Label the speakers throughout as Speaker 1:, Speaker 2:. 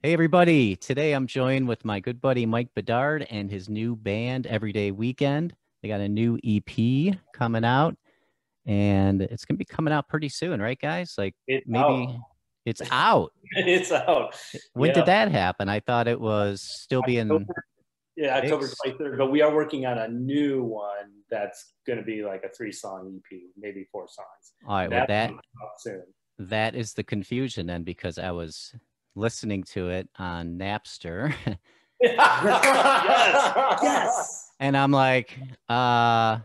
Speaker 1: Hey everybody, today I'm joined with my good buddy Mike Bedard and his new band Everyday Weekend. They got a new EP coming out and it's going to be coming out pretty soon, right guys? Like
Speaker 2: It's out.
Speaker 1: maybe it's out.
Speaker 2: It's out.
Speaker 1: When did
Speaker 2: Yeah.
Speaker 1: that happen? I thought it was still being
Speaker 2: October, yeah, October
Speaker 1: mixed.
Speaker 2: 23rd. But we are working on a new one that's going to be like a 3-song EP, maybe 4 songs.
Speaker 1: All right, well
Speaker 2: That's coming out soon.
Speaker 1: that is the confusion then because I was listening to it on Napster
Speaker 2: Yes. Yes.
Speaker 1: and I'm like, all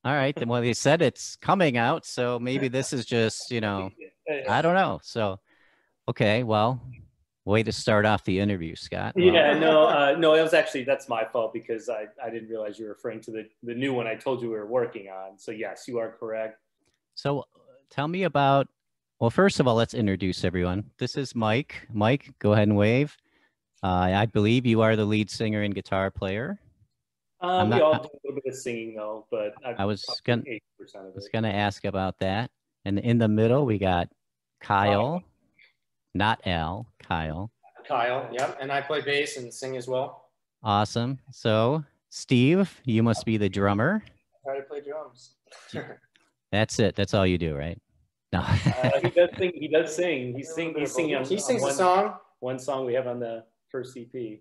Speaker 1: right, then well they said it's coming out, so maybe this is just, I don't know. So, okay, well, way to start off the interview, Scott. Well,
Speaker 2: Yeah, no, it was actually that's my fault because I didn't realize you were referring to the new one I told you we were working on. So yes, you are correct.
Speaker 1: so tell me about, well, first of all, let's introduce everyone. This is Mike. Mike, go ahead and wave. I believe you are the lead singer and guitar player. I'm
Speaker 2: We
Speaker 1: not,
Speaker 2: all do a little bit of singing though, but
Speaker 1: I was gonna,
Speaker 2: probably 80% of
Speaker 1: was
Speaker 2: it.
Speaker 1: gonna ask about that. And in the middle, we got Kyle, not Al, Kyle.
Speaker 3: Kyle, yep, and I play bass and sing as well.
Speaker 1: Awesome. So, Steve, you must be the drummer.
Speaker 3: I try to play drums.
Speaker 1: That's it. That's all you do, right? No.
Speaker 2: He does sing. He does sing. He's singing.
Speaker 3: He sings a song.
Speaker 2: One song we have on the first EP.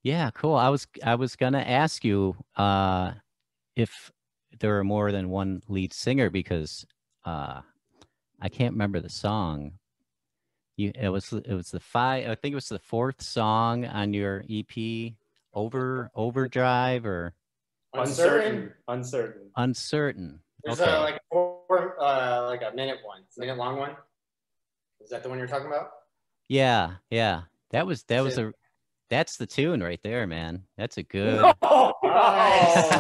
Speaker 1: Yeah, cool. I was gonna ask you if there were more than one lead singer because I can't remember the song. It was the five. I think it was the fourth song on your EP, Overdrive or
Speaker 3: Uncertain.
Speaker 1: Uncertain.
Speaker 3: There's
Speaker 1: Okay.
Speaker 3: like a minute long one. Is that the one you're talking about?
Speaker 1: Yeah. That's the tune right there, man. That's a good.
Speaker 2: Oh,
Speaker 3: Nice.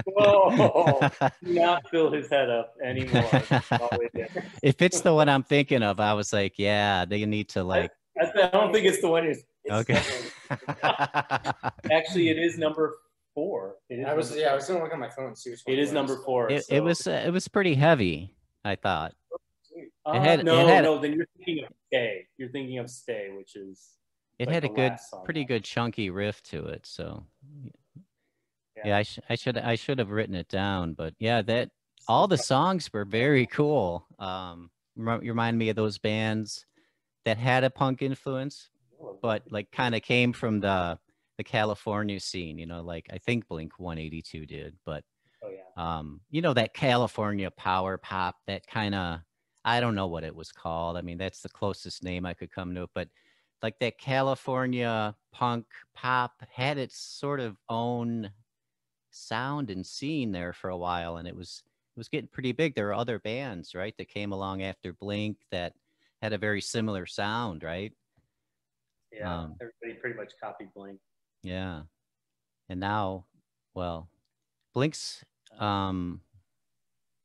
Speaker 2: whoa! Do not fill his head up anymore. Always there.
Speaker 1: If it's the one I'm thinking of, I was like, yeah, they need to like.
Speaker 2: I don't think it's the one.
Speaker 1: Okay.
Speaker 2: Actually, it is number 4.
Speaker 3: I was gonna look at my phone and see which one.
Speaker 2: It is number 4.
Speaker 1: It was pretty heavy, I thought.
Speaker 2: No. Then you're thinking of Stay. You're thinking of Stay, which is.
Speaker 1: It
Speaker 2: like
Speaker 1: had a
Speaker 2: the
Speaker 1: good,
Speaker 2: last song.
Speaker 1: pretty good chunky riff to it. So,
Speaker 2: Yeah.
Speaker 1: yeah, I should have written it down. But yeah, that all the songs were very cool. You remind me of those bands that had a punk influence, but like kind of came from the California scene. Like I think Blink 182 did, but
Speaker 2: Oh yeah.
Speaker 1: that California power pop, that kind of, I don't know what it was called. I mean, that's the closest name I could come to it, but like that California punk pop had its sort of own sound and scene there for a while, and it was getting pretty big. There were other bands, right, that came along after Blink that had a very similar sound, right?
Speaker 2: Yeah. Everybody pretty much copied Blink.
Speaker 1: Yeah. And now, well, Blink's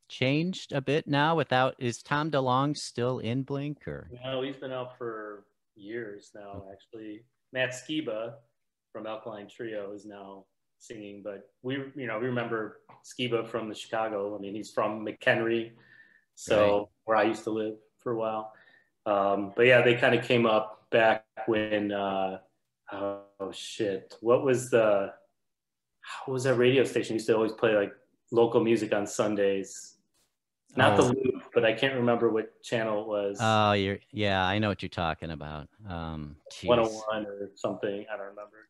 Speaker 1: changed a bit now is Tom DeLonge still in Blink or?
Speaker 2: No, he's been out for years now, actually. Matt Skiba from Alkaline Trio is now singing, but we remember Skiba from the Chicago. I mean, he's from McHenry, so
Speaker 1: Right.
Speaker 2: where I used to live for a while. But yeah, they kind of came up back when, what was that radio station used to always play like local music on Sundays? Not the Loop, but I can't remember what channel it was.
Speaker 1: Oh, yeah, I know what you're talking about.
Speaker 2: 101 or something. I don't remember.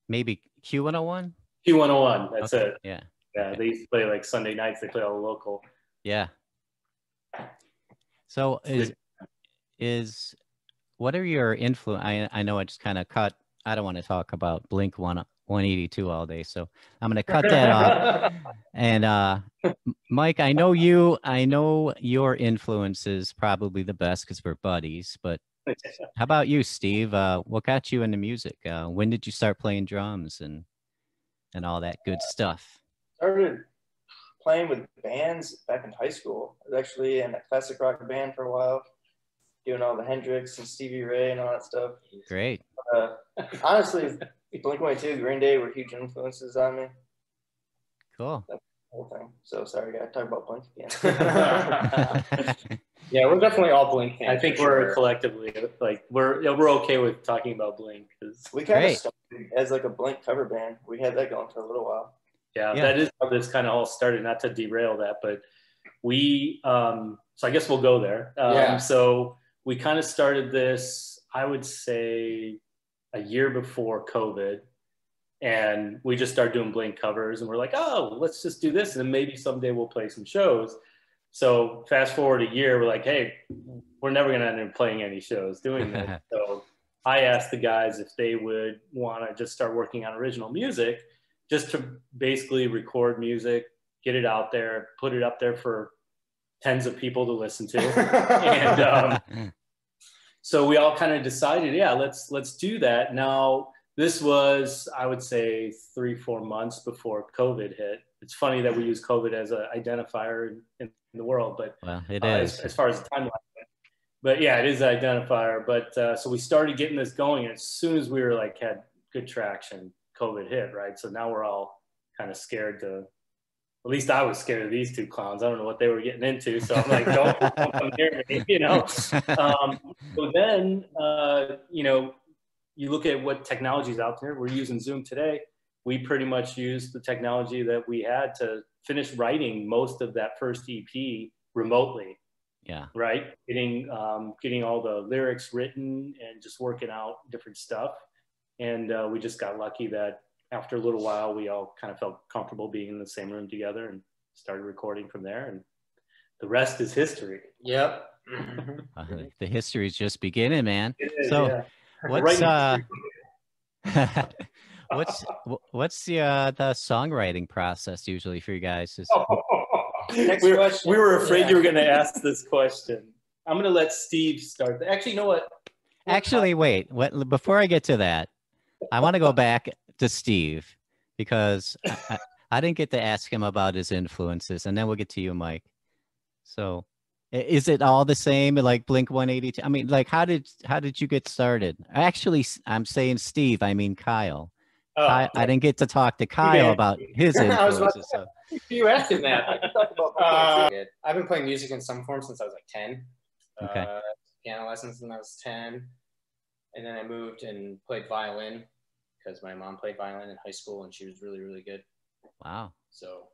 Speaker 1: Maybe Q101?
Speaker 2: Q101, that's
Speaker 1: Okay.
Speaker 2: it.
Speaker 1: Yeah.
Speaker 2: Yeah, they used to play like Sunday nights. They play all the local.
Speaker 1: Yeah. So is what are your influence? I know I just kind of cut. I don't want to talk about Blink 182 all day, so I'm going to cut that off. And Mike, I know your influence is probably the best because we're buddies, but how about you, Steve? What got you into music? When did you start playing drums and all that good stuff?
Speaker 4: Started playing with bands back in high school. I was actually in a classic rock band for a while, doing all the Hendrix and Stevie Ray and all that stuff.
Speaker 1: Great.
Speaker 4: Honestly, Blink-182, Green Day were huge influences on me.
Speaker 1: Cool.
Speaker 4: whole thing. So sorry, guys, talk about Blink again.
Speaker 3: Yeah, we're definitely all Blink fans.
Speaker 2: I think
Speaker 3: for
Speaker 2: we're
Speaker 3: sure.
Speaker 2: collectively like we're okay with talking about Blink because
Speaker 4: We kind of
Speaker 1: Great.
Speaker 4: started as like a Blink cover band. We had that going for a little while.
Speaker 2: yeah,
Speaker 1: Yeah.
Speaker 2: that is how this kind of all started. Not to derail that, but we so I guess we'll go there.
Speaker 3: Yeah.
Speaker 2: So we kind of started this, I would say, a year before COVID, and we just started doing Blink covers, and we're like, oh, let's just do this, and then maybe someday we'll play some shows. So fast forward a year, we're like, hey, we're never going to end up playing any shows doing this. So I asked the guys if they would want to just start working on original music, just to basically record music, get it out there, put it up there for tens of people to listen to. And so we all kind of decided, yeah, let's do that. Now, this was, I would say, 3-4 months before COVID hit. It's funny that we use COVID as an identifier in the world, but
Speaker 1: Well, it is.
Speaker 2: as far as the timeline. But yeah, it is an identifier. But so we started getting this going, and as soon as we were like had good traction, COVID hit, right? So now we're all kind of scared to. At least I was scared of these two clowns. I don't know what they were getting into, so I'm like, don't come near me, you know. So then, you know, you look at what technology is out there. We're using Zoom today. We pretty much used the technology that we had to finish writing most of that first EP remotely.
Speaker 1: Yeah.
Speaker 2: Right. Getting all the lyrics written and just working out different stuff. And we just got lucky that after a little while, we all kind of felt comfortable being in the same room together and started recording from there. And the rest is history.
Speaker 3: Yep.
Speaker 1: The history's just beginning, man.
Speaker 2: It is,
Speaker 1: So
Speaker 2: yeah.
Speaker 1: what's
Speaker 2: Right.
Speaker 1: what's the songwriting process usually for you guys?
Speaker 4: Next
Speaker 2: we
Speaker 4: question.
Speaker 2: were afraid
Speaker 3: Yeah.
Speaker 2: you were going to ask this question. I'm going to let Steve start. Actually, you know what?
Speaker 1: Actually, wait. Before I get to that, I want to go back to Steve because I didn't get to ask him about his influences, and then we'll get to you, Mike. So, is it all the same, like Blink 182? I mean, like, how did you get started? Actually, I'm saying Steve. I mean Kyle.
Speaker 2: Oh,
Speaker 1: I didn't get to talk to Kyle
Speaker 2: man.
Speaker 1: about his
Speaker 3: I was about
Speaker 1: influences. So.
Speaker 3: You asked him that.
Speaker 4: Talk about Blink.
Speaker 3: I've been playing music in some form since I was like 10.
Speaker 1: Okay.
Speaker 3: Piano lessons when I was 10. And then I moved and played violin because my mom played violin in high school and she was really, really good.
Speaker 1: Wow.
Speaker 3: So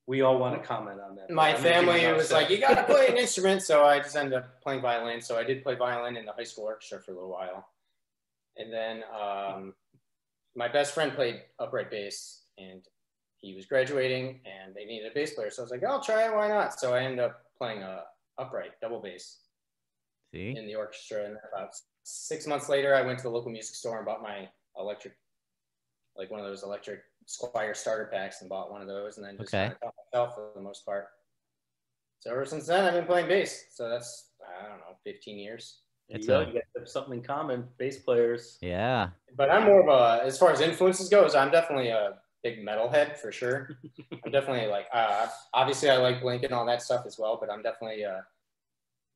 Speaker 2: we all want to comment on that.
Speaker 3: my
Speaker 2: I'm
Speaker 3: family
Speaker 2: making
Speaker 3: was like, you got to play an instrument. So I just ended up playing violin. So I did play violin in the high school orchestra for a little while. And then my best friend played upright bass and he was graduating and they needed a bass player. So I was like, I'll try it. Why not? So I ended up playing a upright double bass
Speaker 1: See?
Speaker 3: in the orchestra. And about 6 months later, I went to the local music store and bought my electric, like one of those electric Squire starter packs and bought one of those. And then just kind of taught myself for the most part. So ever since then, I've been playing bass. So that's, I don't know, 15 years.
Speaker 2: You
Speaker 1: It's
Speaker 2: guys have something in common, bass players.
Speaker 1: Yeah.
Speaker 3: But I'm more of a, as far as influences goes, I'm definitely a big metalhead for sure. I'm definitely like, obviously I like Blink and all that stuff as well, but I'm definitely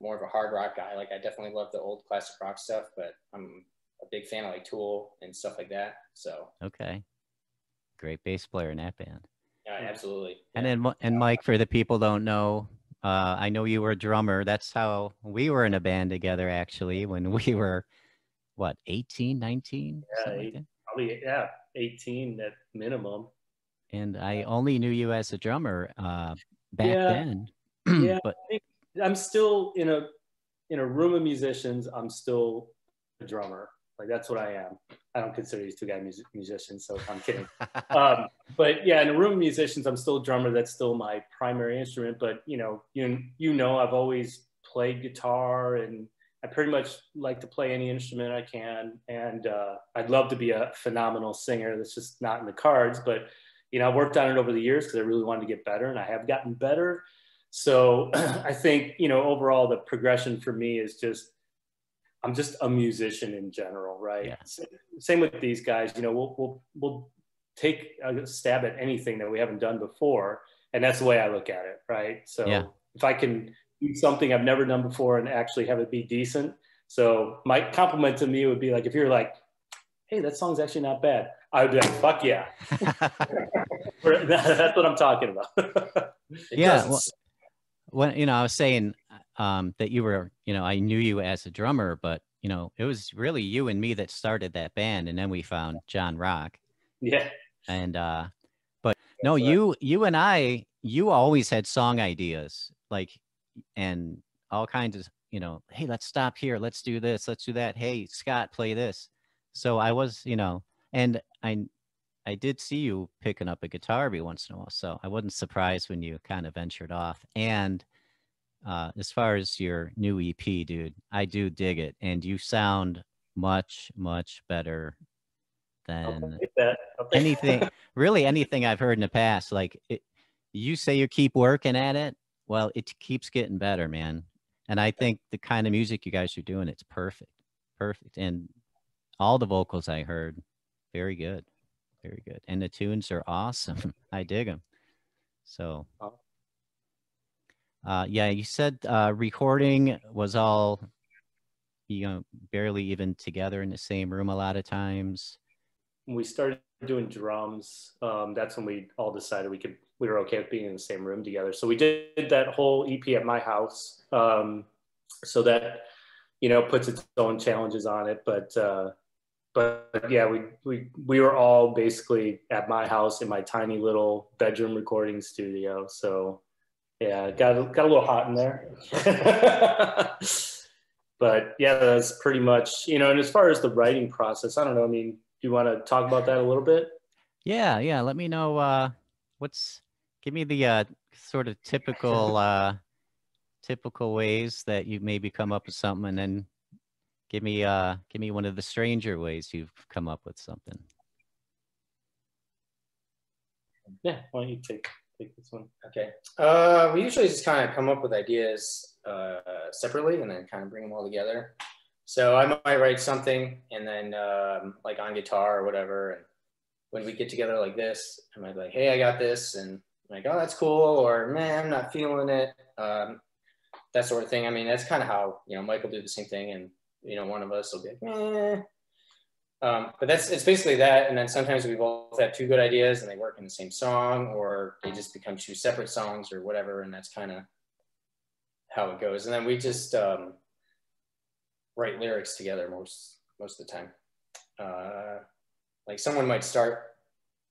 Speaker 3: more of a hard rock guy. Like I definitely love the old classic rock stuff, but I'm a big fan of like Tool and stuff like that. So
Speaker 1: Okay. Great bass player in that band.
Speaker 3: yeah, absolutely.
Speaker 1: And then Mike, for the people don't know, I know you were a drummer. That's how we were in a band together, actually, when we were, what, 18, 19?
Speaker 2: Yeah,
Speaker 1: Something like that?
Speaker 2: Probably, 18 at minimum.
Speaker 1: And I only knew you as a drummer back
Speaker 2: Yeah.
Speaker 1: then.
Speaker 2: Yeah,
Speaker 1: But
Speaker 2: I think I'm still in a room of musicians. I'm still a drummer. Like that's what I am. I don't consider these two guys musicians, so I'm kidding. But yeah, in a room of musicians, I'm still a drummer. That's still my primary instrument. But you know, I've always played guitar, and I pretty much like to play any instrument I can. And I'd love to be a phenomenal singer. That's just not in the cards. But I worked on it over the years because I really wanted to get better, and I have gotten better. So I think overall the progression for me is just I'm just a musician in general, right?
Speaker 1: Yeah.
Speaker 2: Same with these guys. We'll take a stab at anything that we haven't done before, and that's the way I look at it, right? So
Speaker 1: Yeah.
Speaker 2: if I can do something I've never done before and actually have it be decent, so my compliment to me would be like if you're like, hey, that song's actually not bad, I would be like, fuck yeah. That's what I'm talking about.
Speaker 1: Yeah. Well, when I was saying that you were, I knew you as a drummer, but it was really you and me that started that band, and then we found John Rock.
Speaker 2: Yeah.
Speaker 1: And but no, you and I, you always had song ideas, like, and all kinds of, hey, let's stop here, let's do this, let's do that. Hey, Scott, play this. So I was, and I did see you picking up a guitar every once in a while, so I wasn't surprised when you kind of ventured off. And as far as your new EP, dude, I do dig it, and you sound much, much better than anything, really anything I've heard in the past. Like, you say you keep working at it, well, it keeps getting better, man. And I think the kind of music you guys are doing, it's perfect, and all the vocals I heard, very good. Very good. And the tunes are awesome. I dig them. So, yeah, you said recording was all, barely even together in the same room a lot of times.
Speaker 2: When we started doing drums, that's when we all decided we were okay with being in the same room together. So we did that whole EP at my house. So that, puts its own challenges on it. But yeah, we were all basically at my house in my tiny little bedroom recording studio. So yeah, got a little hot in there. But yeah, that's pretty much, and as far as the writing process, I don't know. I mean, do you want to talk about that a little bit?
Speaker 1: Yeah. Let me know give me the sort of typical ways that you maybe come up with something, and then give me one of the stranger ways you've come up with something.
Speaker 2: Yeah, why don't you take this one?
Speaker 3: Okay. We usually just kind of come up with ideas separately and then kind of bring them all together. So I might write something and then like on guitar or whatever. And when we get together like this, I might be like, hey, I got this. And I'm like, oh, that's cool. Or, man, I'm not feeling it. That sort of thing. I mean, that's kind of how, Mike will do the same thing. And one of us will be like, but it's basically that. And then sometimes we both have two good ideas and they work in the same song, or they just become two separate songs or whatever. And that's kind of how it goes. And then we just write lyrics together most of the time. Like someone might start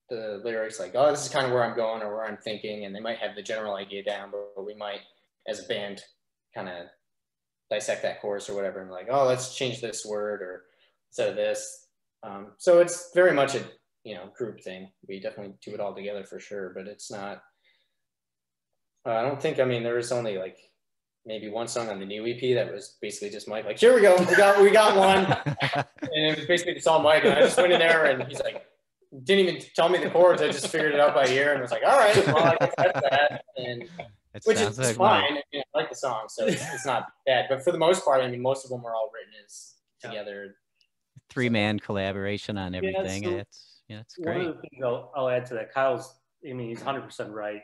Speaker 3: the lyrics like, oh, this is kind of where I'm going or where I'm thinking. And they might have the general idea down, but we might, as a band, kind of dissect that chorus or whatever, and like, oh, let's change this word or instead of this. So it's very much a group thing. We definitely do it all together for sure, but it's not. I don't think. I mean, there was only like maybe one song on the new EP that was basically just Mike. Like, here we go, we got one, and it was basically just all Mike. And I just went in there, and he's like, didn't even tell me the chords. I just figured it out by ear, and was like, all right, well, I guess that's that. And which is like fine. I like the song, so it's not bad. But for the most part, I mean, most of them are all written as together. 3-man
Speaker 1: collaboration on everything.
Speaker 2: Yeah, so
Speaker 1: it's great.
Speaker 2: One of the things I'll add to that, he's 100% right.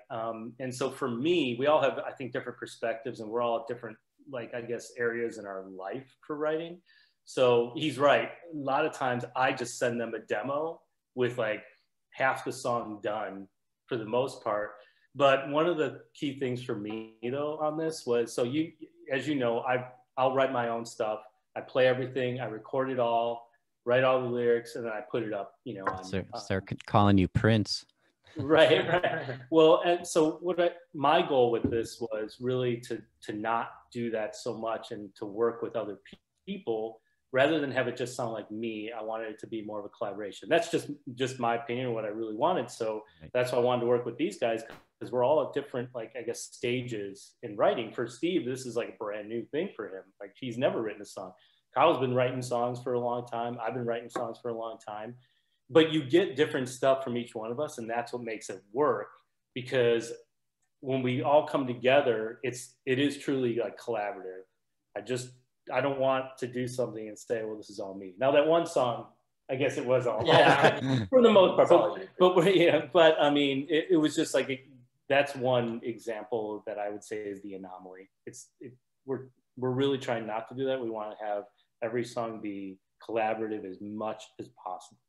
Speaker 2: And so for me, we all have, I think, different perspectives, and we're all at different, like, I guess, areas in our life for writing. So he's right. A lot of times I just send them a demo with like half the song done for the most part. But one of the key things for me, though, on this was, so as you know, I'll write my own stuff. I play everything. I record it all, write all the lyrics, and then I put it up,
Speaker 1: Start calling you Prince.
Speaker 2: Right. Well, and so my goal with this was really to not do that so much and to work with other people rather than have it just sound like me. I wanted it to be more of a collaboration. That's just my opinion, what I really wanted. So that's why I wanted to work with these guys, because we're all at different, like, I guess, stages in writing. For Steve, this is like a brand new thing for him. Like, he's never written a song. Kyle's been writing songs for a long time. I've been writing songs for a long time. But you get different stuff from each one of us, and that's what makes it work. Because when we all come together, it is truly like collaborative. I don't want to do something and say, well, this is all me. Now that one song, I guess it was all for the most part. But I mean, it was just like that's one example that I would say is the anomaly. We're really trying not to do that. We want to have every song be collaborative as much as possible.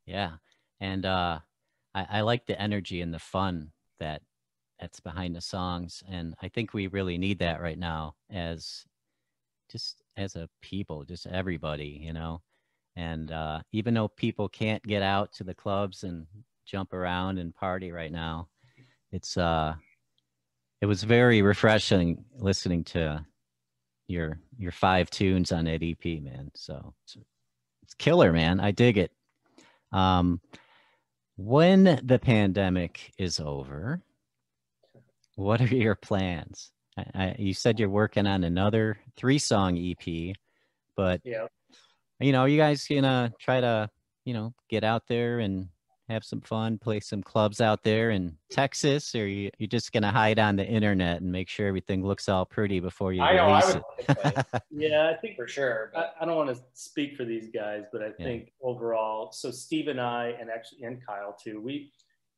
Speaker 1: Yeah. And I like the energy and the fun that's behind the songs. And I think we really need that right now as a people, just everybody, you know. And even though people can't get out to the clubs and jump around and party right now, it was very refreshing listening to your 5 tunes on that EP, man. So it's killer, man. I dig it. When the pandemic is over, what are your plans? You said you're working on another 3-song EP, but
Speaker 2: yeah,
Speaker 1: you know, you guys gonna try to, you know, get out there and have some fun, play some clubs out there in Texas, or you're just gonna hide on the internet and make sure everything looks all pretty before you release it?
Speaker 2: yeah, I think
Speaker 3: for sure. But
Speaker 2: I don't want to speak for these guys, but I think overall, so Steve and I, and Kyle too,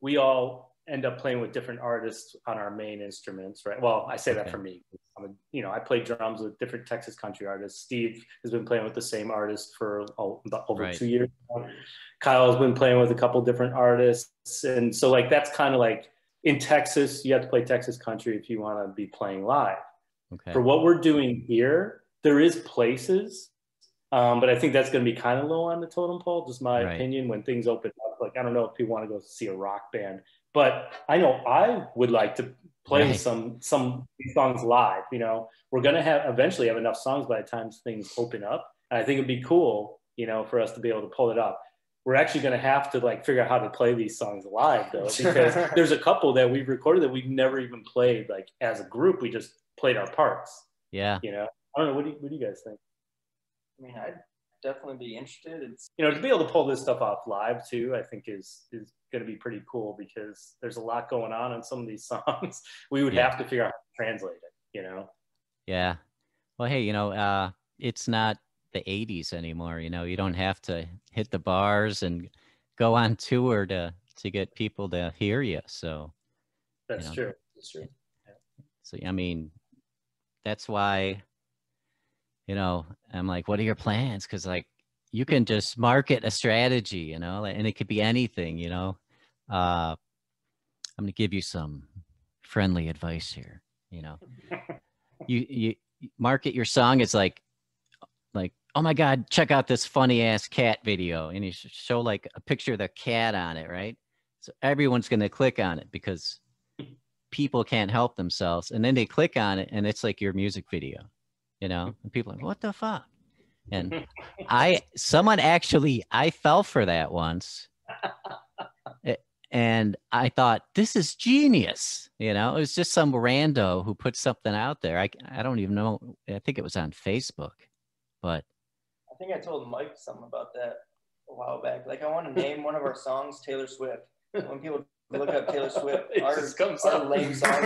Speaker 2: we all end up playing with different artists on our main instruments, right? Well, I say that for me. I play drums with different Texas country artists. Steve has been playing with the same artist for over 2 years now. Kyle's been playing with a couple different artists. And so like, that's kind of like in Texas, you have to play Texas country if you want to be playing live.
Speaker 1: Okay.
Speaker 2: For what we're doing here, there is places, but I think that's going to be kind of low on the totem pole, just my opinion, when things open up. Like, I don't know if people want to go see a rock band, but I know I would like to play some songs live. You know, we're going to eventually have enough songs by the time things open up. And I think it'd be cool, you know, for us to be able to pull it up. We're actually going to have to like figure out how to play these songs live though, because there's a couple that we've recorded that we've never even played like as a group. We just played our parts.
Speaker 1: Yeah.
Speaker 2: You know, I don't know. What do you guys think?
Speaker 4: I mean, I'd definitely be interested. It's,
Speaker 2: you know, to be able to pull this stuff off live too, I think is going to be pretty cool, because there's a lot going on some of these songs. We would have to figure out how to translate it, you know?
Speaker 1: Yeah. Well, hey, you know, it's not the 80s anymore. You know, you don't have to hit the bars and go on tour to get people to hear you. So
Speaker 2: that's true. That's true.
Speaker 1: Yeah. So, I mean, that's why, you know, I'm like, what are your plans? Because like, you can just market a strategy, you know, and it could be anything, you know. I'm going to give you some friendly advice here. You know, you market your song as like, oh my God, check out this funny ass cat video. And you show like a picture of the cat on it, right? So everyone's going to click on it because people can't help themselves. And then they click on it and it's like your music video, you know, and people are like, what the fuck? And I fell for that once. And I thought, this is genius. You know, it was just some rando who put something out there. I don't even know. I think it was on Facebook, but
Speaker 4: I think I told Mike something about that a while back. Like, I want to name one of our songs Taylor Swift. When people look up Taylor Swift, our lame song.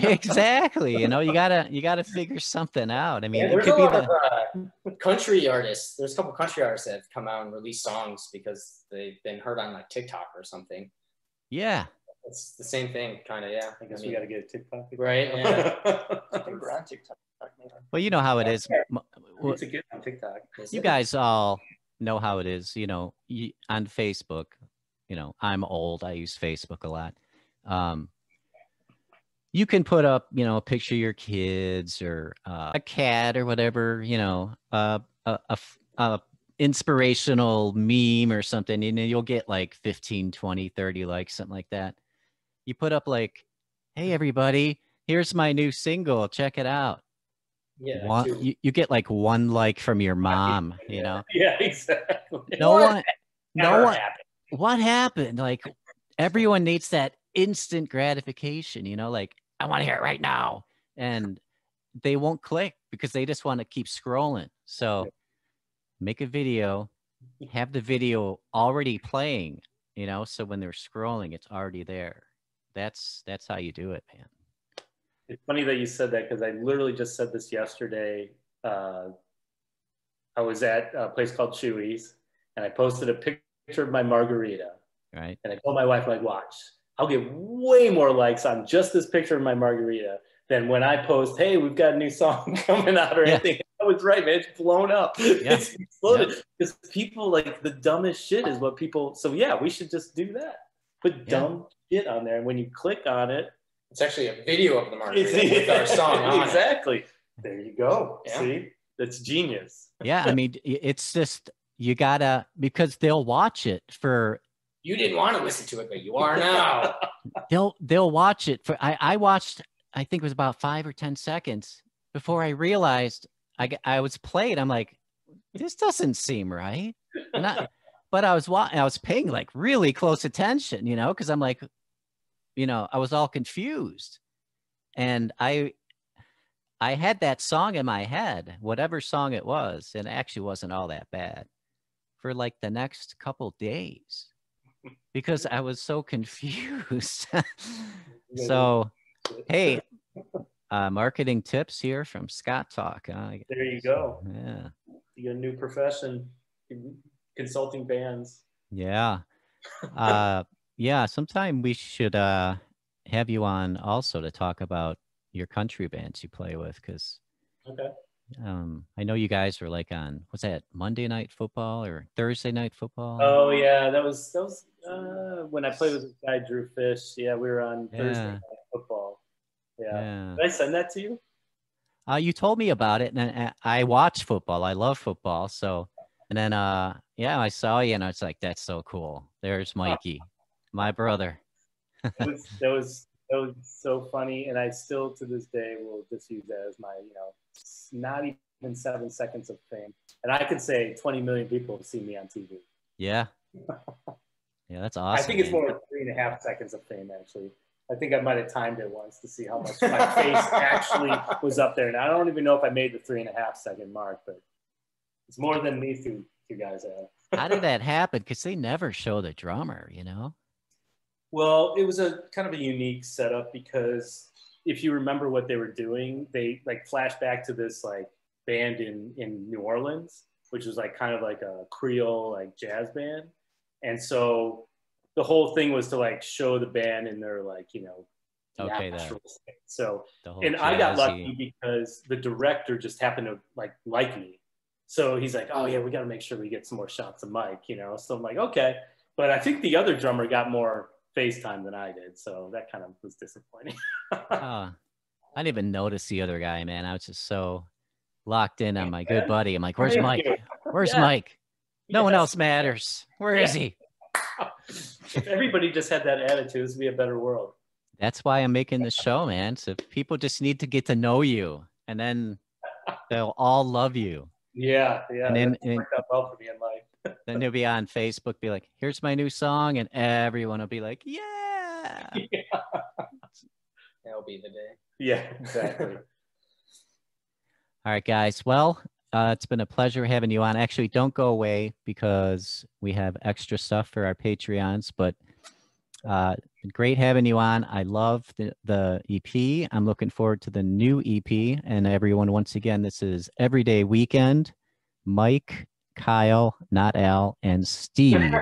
Speaker 1: Exactly. You know, you gotta figure something out. I mean,
Speaker 3: it could be the country artists. There's a couple country artists that have come out and released songs because they've been heard on like TikTok or something.
Speaker 1: Yeah.
Speaker 3: It's the same thing, kind of. Yeah.
Speaker 2: I guess we got to get a TikTok.
Speaker 3: Right. Yeah.
Speaker 4: I think we're on TikTok.
Speaker 1: Well, you know how it is.
Speaker 2: It's a good on TikTok.
Speaker 1: You guys all know how it is. You know, on Facebook. You know, I'm old. I use Facebook a lot. You can put up, you know, a picture of your kids or a cat or whatever, you know, a inspirational meme or something, and you'll get like 15, 20, 30 likes, something like that. You put up like, hey, everybody, here's my new single. Check it out.
Speaker 3: Yeah.
Speaker 1: You get like 1 like from your mom, you know?
Speaker 2: Yeah, exactly.
Speaker 1: No one. What happened? Like, everyone needs that instant gratification, you know, like, I want to hear it right now. And they won't click because they just want to keep scrolling. So make a video, have the video already playing, you know, so when they're scrolling, it's already there. That's how you do it, man.
Speaker 2: It's funny that you said that, because I literally just said this yesterday. I was at a place called Chewy's and I posted a picture of my margarita,
Speaker 1: right?
Speaker 2: And I told my wife, like, watch, I'll get way more likes on just this picture of my margarita than when I post, hey, we've got a new song coming out or anything. I it's right, man. It's blown up.
Speaker 1: Yeah.
Speaker 2: It's exploded because people like the dumbest shit is what people. So yeah, we should just do that. Put dumb shit on there, and when you click on it,
Speaker 3: it's actually a video of the margarita with our song on
Speaker 2: exactly. There you go.
Speaker 3: Yeah.
Speaker 2: See, that's genius.
Speaker 1: Yeah, I mean, it's just you gotta, because they'll watch it for.
Speaker 3: You didn't want to listen to it, but you are now.
Speaker 1: They'll watch it for. I watched. I think it was about 5 or 10 seconds before I realized I was played. I'm like, this doesn't seem right. But I was paying like really close attention, you know, because I'm like, you know, I was all confused, and I had that song in my head, whatever song it was, and it actually wasn't all that bad for like the next couple days because I was so confused. So, hey, marketing tips here from Scott Talk.
Speaker 2: There you go.
Speaker 1: Yeah.
Speaker 2: You got a new profession, consulting bands.
Speaker 1: Yeah. Yeah. Sometime we should have you on also to talk about your country bands you play with, because
Speaker 2: okay.
Speaker 1: I know you guys were like on, what's that, Monday Night Football or Thursday Night Football?
Speaker 2: Oh yeah, that was when I played with this guy Drew Fish. Yeah, we were on Thursday Night Football. Yeah. Did I send that to you?
Speaker 1: You told me about it, and I watch football. I love football. So, and then yeah, I saw you, and I was like, that's so cool. There's Mikey, my brother.
Speaker 2: that was so funny, and I still to this day will just use that as my, you know, not even 7 seconds of fame. And I could say 20 million people have seen me on TV.
Speaker 1: Yeah. Yeah, that's awesome.
Speaker 2: I think it's more like 3.5 seconds of fame, actually. I think I might have timed it once to see how much my face actually was up there. And I don't even know if I made the 3.5 second mark, but it's more than these two guys have.
Speaker 1: How did that happen? Because they never show the drummer, you know?
Speaker 2: Well, it was a kind of a unique setup because if you remember what they were doing, they like flash back to this like band in New Orleans, which was like kind of like a Creole like jazz band. And so the whole thing was to like show the band in their like, you know, natural state. So, and I got lucky because the director just happened to like me. So he's like, oh yeah, we got to make sure we get some more shots of Mike, you know? So I'm like, okay. But I think the other drummer got more FaceTime than I did. So that kind of was disappointing.
Speaker 1: I didn't even notice the other guy, man. I was just so locked in on my good buddy. I'm like, where's Mike? Where's Mike? No one else matters. Where is he?
Speaker 2: If everybody just had that attitude, this would be a better world.
Speaker 1: That's why I'm making this show, man. So people just need to get to know you, and then they'll all love you.
Speaker 2: Yeah.
Speaker 1: And then
Speaker 2: worked out well for me in life.
Speaker 1: Then they'll be on Facebook, be like, here's my new song, and everyone will be like, yeah.
Speaker 3: That'll be the day.
Speaker 2: Yeah, exactly.
Speaker 1: All right, guys. Well, it's been a pleasure having you on. Actually, don't go away because we have extra stuff for our Patreons, but been great having you on. I love the EP. I'm looking forward to the new EP. And everyone, once again, this is Everyday Weekend. Mike, Kyle, not Al, and Steve.